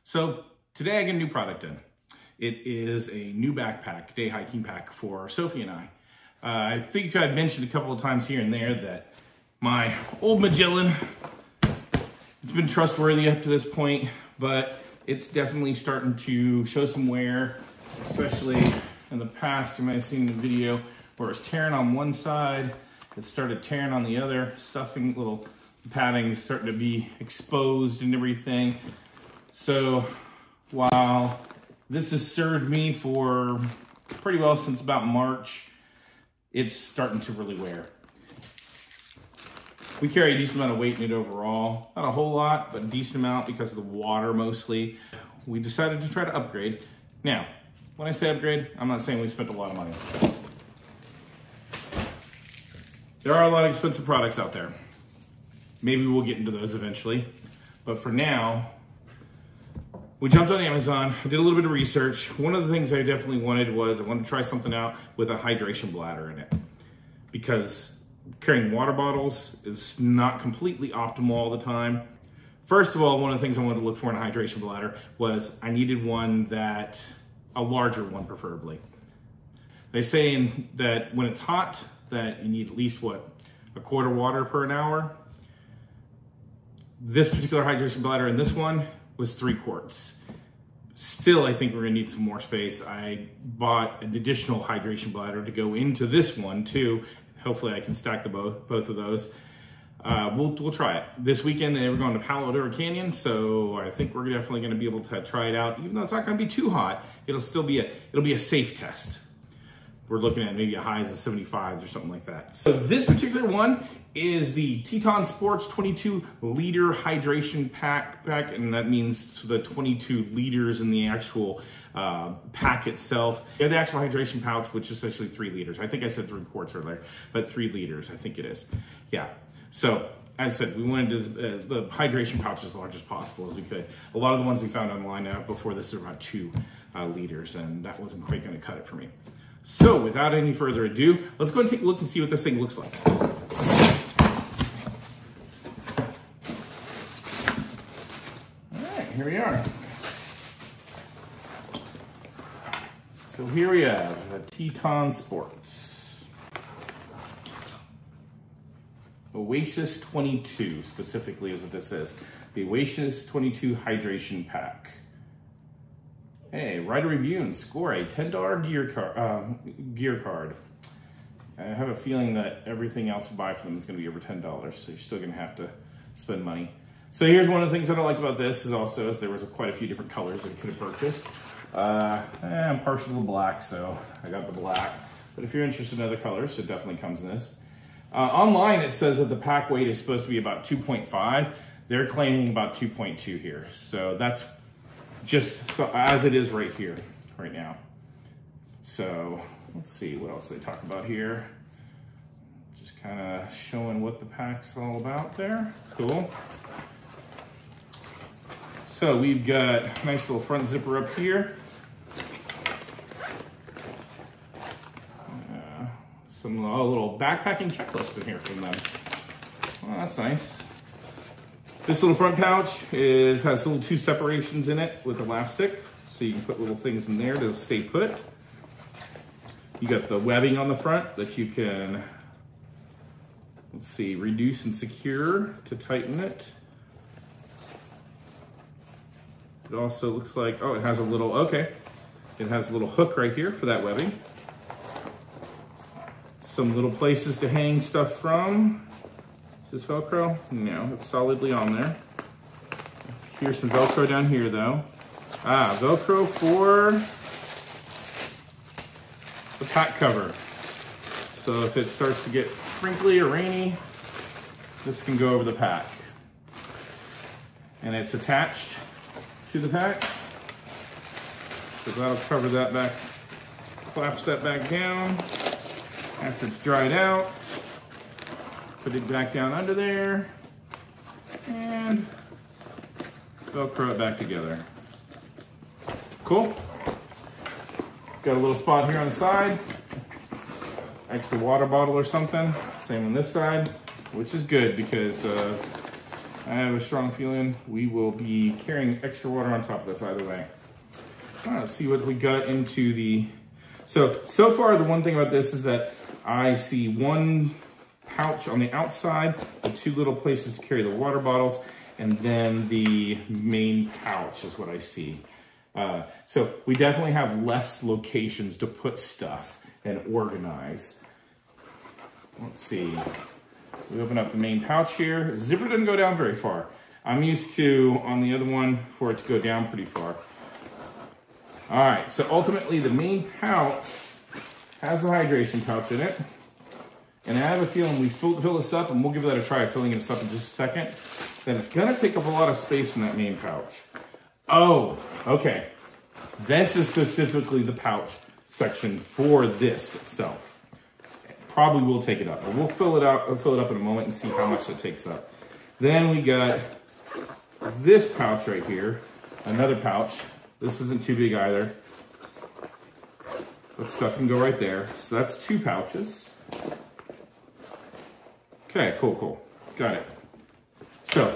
So today I get a new product in. It is a new backpack, day hiking pack for Sophie and I. I think I've mentioned a couple of times here and there that my old Magellan, it's been trustworthy up to this point, but it's definitely starting to show some wear, especially in the past. You might have seen the video where it's tearing on one side, it started tearing on the other, stuffing, little padding starting to be exposed and everything. So while this has served me for pretty well since about March, it's starting to really wear. We carry a decent amount of weight in it overall. Not a whole lot, but a decent amount because of the water mostly. We decided to try to upgrade. Now, when I say upgrade, I'm not saying we spent a lot of money. There are a lot of expensive products out there. Maybe we'll get into those eventually. But for now, we jumped on Amazon, did a little bit of research. One of the things I definitely wanted was I wanted to try something out with a hydration bladder in it, because carrying water bottles is not completely optimal all the time. First of all, one of the things I wanted to look for in a hydration bladder was I needed one that, a larger one preferably. They say that when it's hot, that you need at least, what, a quart of water per an hour? This particular hydration bladder in this one was 3 quarts. Still, I think we're gonna need some more space. I bought an additional hydration bladder to go into this one too. Hopefully I can stack the both of those. We'll try it. This weekend we're going to Palo Duro Canyon, so I think we're definitely gonna be able to try it out. Even though it's not gonna be too hot, it'll still be a safe test. We're looking at maybe a highs of 75s or something like that. So this particular one is the Teton Sports 22 liter hydration pack, and that means the 22 liters in the actual pack itself. You have the actual hydration pouch, which is essentially 3 liters. I think I said 3 quarts earlier, but 3 liters, I think it is. Yeah, so as I said, we wanted the hydration pouch as large as possible as we could. A lot of the ones we found online before this are about 2 liters, and that wasn't quite gonna cut it for me. So without any further ado, let's go and take a look and see what this thing looks like. All right, here we are. So here we have the Teton Sports. Oasis 22 specifically is what this is. The Oasis 22 Hydration Pack. Hey, write a review and score a $10 gear card. I have a feeling that everything else I buy from them is going to be over $10, so you're still going to have to spend money. So here's one of the things that I liked about this is also there was quite a few different colors that you could have purchased. I'm partial to black, so I got the black. But if you're interested in other colors, it definitely comes in this. Online, it says that the pack weight is supposed to be about 2.5. They're claiming about 2.2 here. So that's just so as it is right here, right now. So let's see what else they talk about here. Just kind of showing what the pack's all about there. Cool. So we've got a nice little front zipper up here. Some little backpacking checklist in here from them. Well, that's nice. This little front pouch has little 2 separations in it with elastic, so you can put little things in there to stay put. You got the webbing on the front that you can, let's see, reduce and secure to tighten it. It also looks like, oh, it has a little, okay. It has a little hook right here for that webbing. Some little places to hang stuff from. Is this Velcro? No, it's solidly on there. Here's some Velcro down here though. Velcro for the pack cover. So if it starts to get sprinkly or rainy, this can go over the pack. And it's attached to the pack. So that'll cover that back, collapse that back down. After it's dried out, put it back down under there, and Velcro it back together. Cool. Got a little spot here on the side, extra water bottle or something. Same on this side, which is good because I have a strong feeling we will be carrying extra water on top of this either way. All right, let's see what we got into the... So far, the one thing about this is that I see one pouch on the outside, the two little places to carry the water bottles, and then the main pouch is what I see. So we definitely have less locations to put stuff and organize. Let's see. We open up the main pouch here. Zipper doesn't go down very far. I'm used to, on the other one, for it to go down pretty far. All right, so ultimately the main pouch has the hydration pouch in it. And I have a feeling we fill this up, and we'll give that a try, filling this up in just a second, that it's gonna take up a lot of space in that main pouch. Oh, okay. This is specifically the pouch section for this itself. Probably will take it up, but we'll fill it up in a moment and see how much it takes up. Then we got this pouch right here, another pouch. This isn't too big either. But stuff can go right there. So that's two pouches. Okay, cool. Got it. So,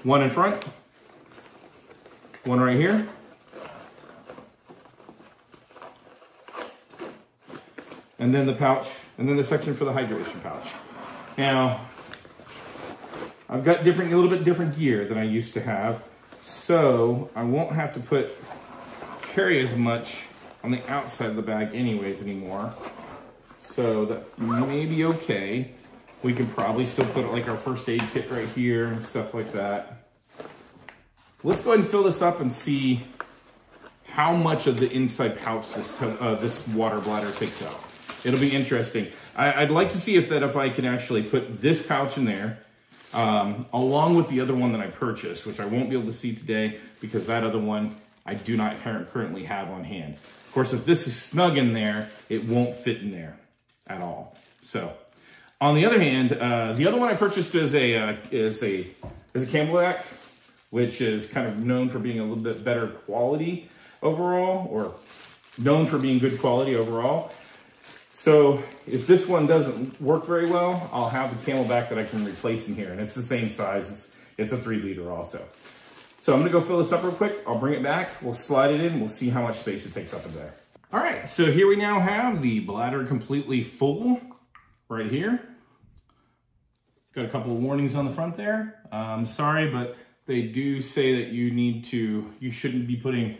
one in front, one right here. And then the pouch, and then the section for the hydration pouch. Now, I've got a little bit different gear than I used to have, so I won't have to carry as much on the outside of the bag anyways anymore. So that may be okay. We could probably still put like our first aid kit right here and stuff like that. Let's go ahead and fill this up and see how much of the inside pouch this water bladder takes up. It'll be interesting. I'd like to see if I can actually put this pouch in there, along with the other one that I purchased, which I won't be able to see today because that other one I do not currently have on hand. Of course, if this is snug in there, it won't fit in there at all. So, on the other hand, the other one I purchased is a Camelback, which is kind of known for being a little bit better quality overall, or known for being good quality overall. So if this one doesn't work very well, I'll have the Camelback that I can replace in here, and it's the same size. It's a 3-liter also. So I'm gonna go fill this up real quick. I'll bring it back. We'll slide it in. We'll see how much space it takes up in there. All right, so here we now have the bladder completely full right here. Got a couple of warnings on the front there. Sorry, but they do say that you shouldn't be putting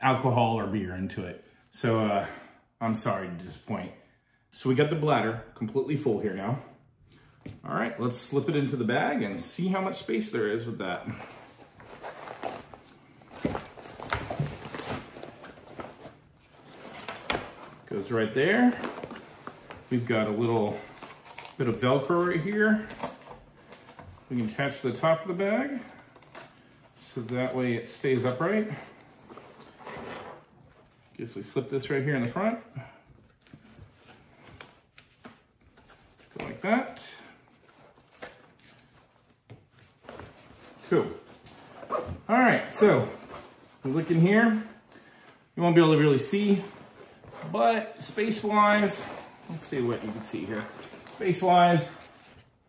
alcohol or beer into it. So I'm sorry to disappoint. So we got the bladder completely full here now. All right, let's slip it into the bag and see how much space there is with that. Goes right there. We've got a little bit of Velcro right here. We can attach to the top of the bag, so that way it stays upright. Guess we slip this right here in the front. Go like that. Cool. All right, so we look in here. You won't be able to really see, but space-wise, let's see what you can see here. Space-wise,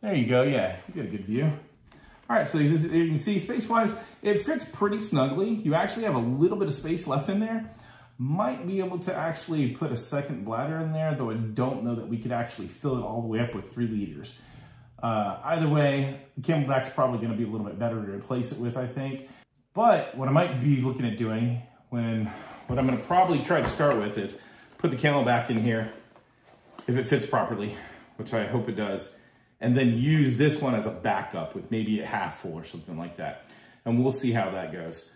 there you go, yeah, you get a good view. All right, so you can see space-wise, it fits pretty snugly. You actually have a little bit of space left in there. Might be able to actually put a second bladder in there, though I don't know that we could actually fill it all the way up with 3 liters. Either way, the Camelback's probably gonna be a little bit better to replace it with, I think. But what I might be looking at doing, what I'm gonna probably try to start with is put the Camelback in here, if it fits properly, which I hope it does, and then use this one as a backup with maybe a half full or something like that. And we'll see how that goes.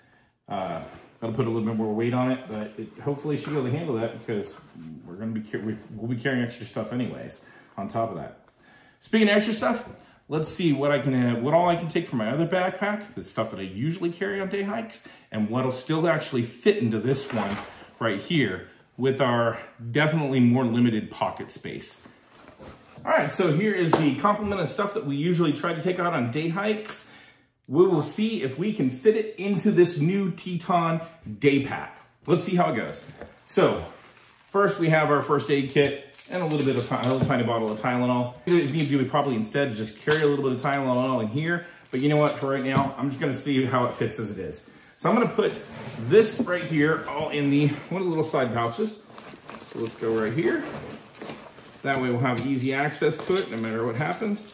That'll put a little bit more weight on it, but it hopefully should be able to handle that because we'll be carrying extra stuff anyways on top of that. Speaking of extra stuff, let's see what all I can take from my other backpack, the stuff that I usually carry on day hikes, and what'll still actually fit into this one right here with our definitely more limited pocket space. All right, so here is the complement of stuff that we usually try to take out on day hikes. We will see if we can fit it into this new Teton day pack. Let's see how it goes. So first we have our first aid kit and a little bit of a little tiny bottle of Tylenol. If need be, we probably instead just carry a little bit of Tylenol in here, But you know what, for right now, I'm just gonna see how it fits as it is. So I'm gonna put this right here all in the one of the little side pouches. So let's go right here. That way we'll have easy access to it no matter what happens.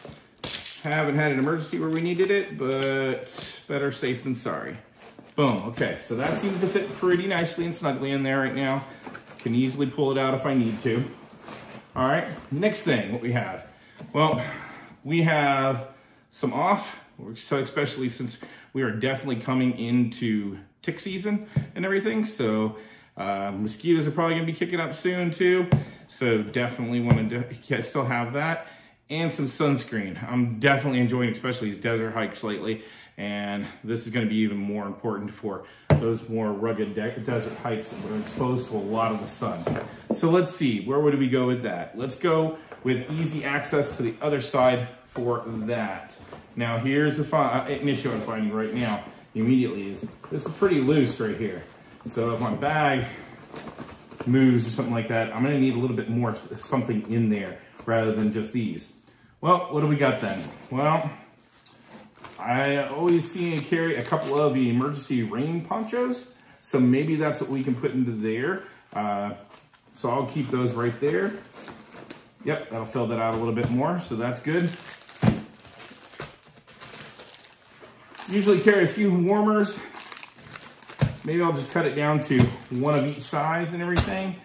Haven't had an emergency where we needed it, but better safe than sorry. Boom, okay, so that seems to fit pretty nicely and snugly in there right now. Can easily pull it out if I need to. All right, next thing, what we have? Well, we have some off, so especially since we are definitely coming into tick season and everything, so mosquitoes are probably gonna be kicking up soon too, so definitely want to still have that. And some sunscreen. I'm definitely enjoying especially these desert hikes lately, and this is going to be even more important for those more rugged desert hikes that are exposed to a lot of the sun. So let's see, where would we go with that? Let's go with easy access to the other side for that. Now here's the an issue I'm finding right now immediately is this is pretty loose right here. So if my bag moves or something like that, I'm going to need a little bit more something in there rather than just these. Well, what do we got then? Well, I always see and carry a couple of the emergency rain ponchos, so maybe that's what we can put into there. So I'll keep those right there. Yep, that'll fill that out a little bit more, so that's good. Usually carry a few warmers. Maybe I'll just cut it down to one of each size and everything.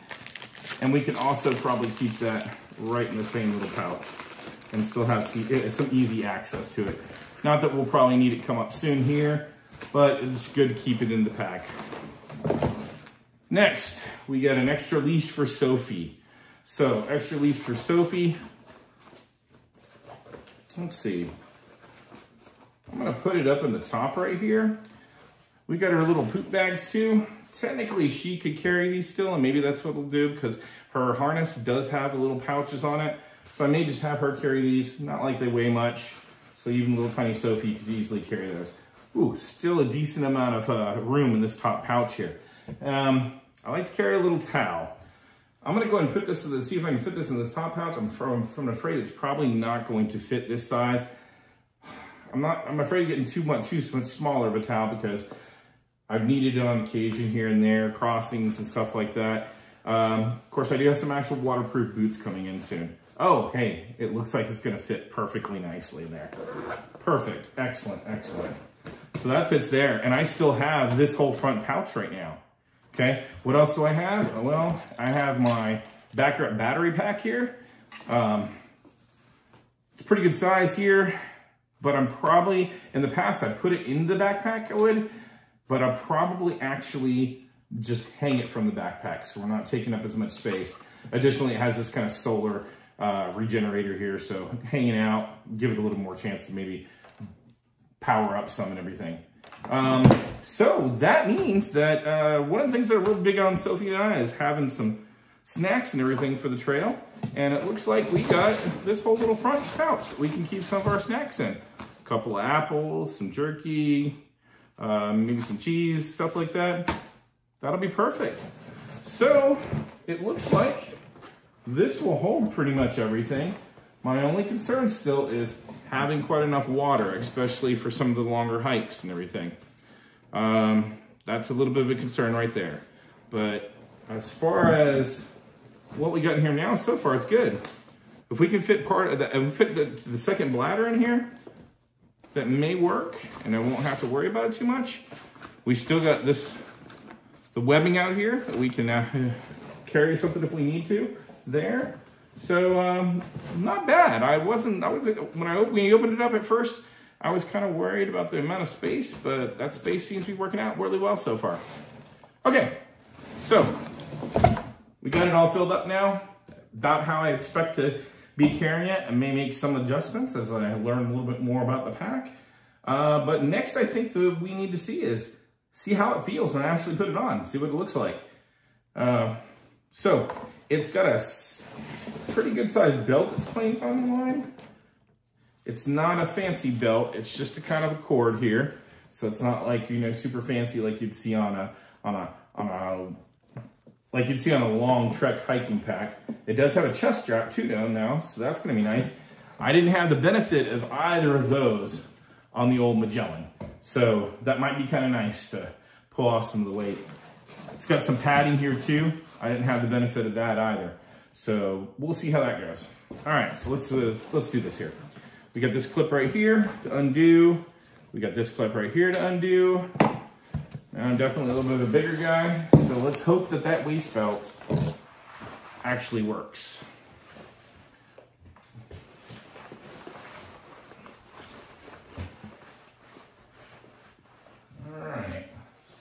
And we can also probably keep that right in the same little pouch and still have some easy access to it. Not that we'll probably need it come up soon here, but it's good to keep it in the pack. Next, we got an extra leash for Sophie. So, extra leash for Sophie. Let's see. I'm gonna put it up in the top right here. We got her little poop bags too. Technically, she could carry these still, and maybe that's what we'll do because her harness does have the little pouches on it. So I may just have her carry these, not like they weigh much. So even little tiny Sophie could easily carry those. Ooh, still a decent amount of room in this top pouch here. I like to carry a little towel. I'm gonna go ahead and put this, see if I can fit this in this top pouch. I'm afraid it's probably not going to fit this size. I'm afraid of getting too much smaller of a towel because I've needed it on occasion here and there, crossings and stuff like that. Of course, I do have some actual waterproof boots coming in soon. Oh, hey, it looks like it's gonna fit perfectly nicely there. Perfect, excellent, excellent. So that fits there, and I still have this whole front pouch right now. Okay, what else do I have? Well, I have my backup battery pack here. It's pretty good size here, but I'm probably, in the past, I put it in the backpack, I would, but I'll probably actually just hang it from the backpack so we're not taking up as much space. Additionally, it has this kind of solar regenerator here, so hanging out, give it a little more chance to maybe power up some and everything. So that means that one of the things that are real big on Sophie and I is having some snacks and everything for the trail. And it looks like we got this whole little front pouch that we can keep some of our snacks in. A couple of apples, some jerky, maybe some cheese, stuff like that. That'll be perfect. So it looks like this will hold pretty much everything. My only concern still is having quite enough water, especially for some of the longer hikes and everything. That's a little bit of a concern right there. But as far as what we got in here now, so far it's good. If we can fit part of the second bladder in here, that may work, and I won't have to worry about it too much. We still got the webbing out here that we can carry something if we need to there. So not bad. When you opened it up at first, I was kind of worried about the amount of space, but that space seems to be working out really well so far. Okay, so we got it all filled up now, about how I expect to be carrying it. I may make some adjustments as I learn a little bit more about the pack. But next, I think that we need to see how it feels when I actually put it on, see what it looks like. So it's got a pretty good sized belt it's claims on the line. It's not a fancy belt, it's just a kind of a cord here. So it's not like, you know, super fancy like you'd see on a long trek hiking pack. It does have a chest strap too now, so that's gonna be nice. I didn't have the benefit of either of those on the old Magellan. So that might be kind of nice to pull off some of the weight. It's got some padding here too. I didn't have the benefit of that either. So we'll see how that goes. All right, so let's do this here. We got this clip right here to undo. We got this clip right here to undo. Now I'm definitely a little bit of a bigger guy, so let's hope that that waist belt actually works. All right,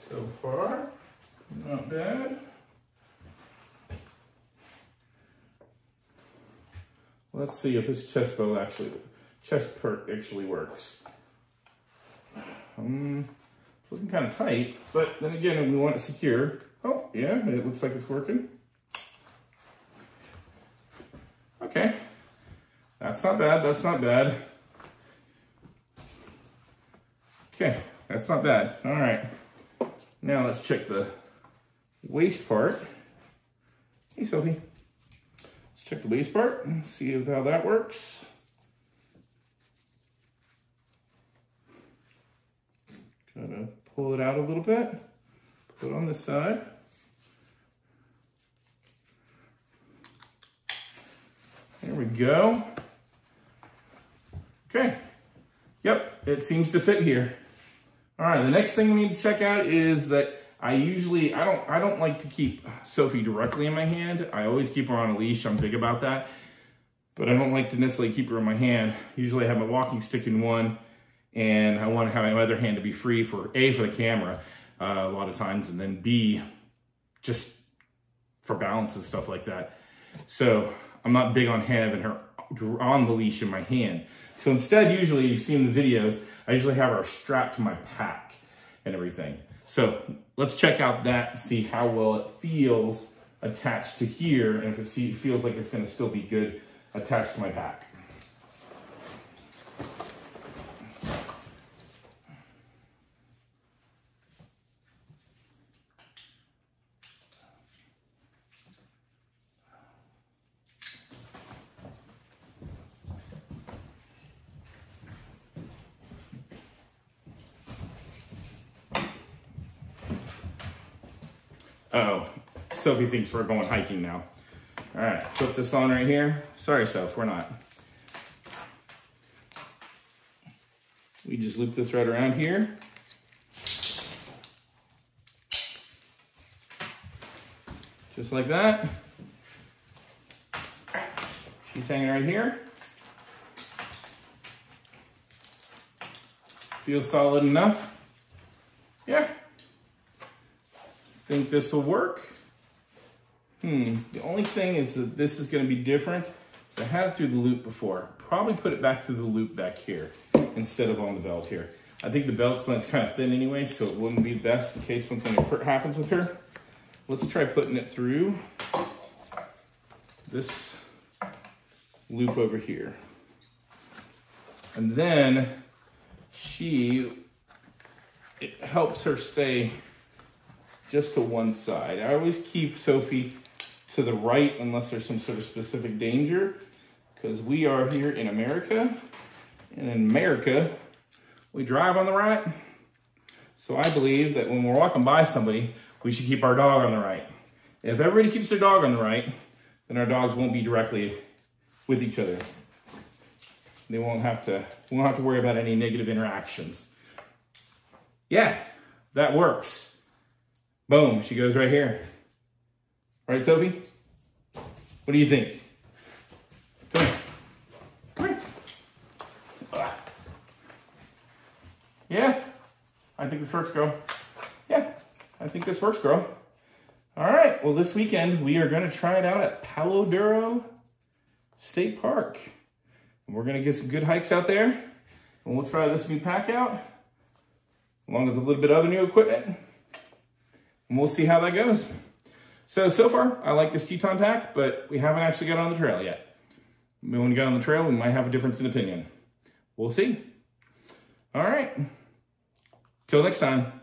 so far, not bad. Let's see if this chest part actually works. Looking kind of tight, but then again, we want it secure. Oh, yeah, it looks like it's working. Okay, that's not bad, that's not bad. Okay, that's not bad. All right, now let's check the waist part. Hey, Sophie. Let's check the waist part and see how that works. Gotta pull it out a little bit, put it on this side. There we go. Okay, yep, it seems to fit here. All right, the next thing we need to check out is that I don't like to keep Sophie directly in my hand. I always keep her on a leash, I'm big about that. But I don't like to necessarily keep her in my hand. Usually I have my walking stick in one, and I want to have my other hand to be free for A, for the camera a lot of times, and then B, just for balance and stuff like that. So I'm not big on having her on the leash in my hand. So instead, usually you've seen the videos, I usually have her strapped to my pack and everything. So let's check out that, see how well it feels attached to here, and if it feels like it's going to still be good attached to my pack. Uh-oh, Sophie thinks we're going hiking now. All right, put this on right here. Sorry, Soph, we're not. We just loop this right around here. Just like that. She's hanging right here. Feels solid enough. Yeah. Think this will work. The only thing is that this is going to be different. So I had it through the loop before. Probably put it back through the loop back here instead of on the belt here. I think the belt's kind of thin anyway, so it wouldn't be best in case something happens with her. Let's try putting it through this loop over here. And then it helps her stay just to one side. I always keep Sophie to the right unless there's some sort of specific danger, because we are here in America, and in America, we drive on the right. So I believe that when we're walking by somebody, we should keep our dog on the right. If everybody keeps their dog on the right, then our dogs won't be directly with each other. We won't have to worry about any negative interactions. Yeah, that works. Boom, she goes right here. Right, Sophie? What do you think? Come here. Come here. Yeah, I think this works, girl. Yeah, I think this works, girl. All right, well, this weekend, we are going to try it out at Palo Duro State Park. And we're going to get some good hikes out there, and we'll try this new pack out, along with a little bit of other new equipment, and we'll see how that goes. So far, I like this Teton pack, but we haven't actually got on the trail yet. When we get on the trail, we might have a difference in opinion. We'll see. All right. Till next time.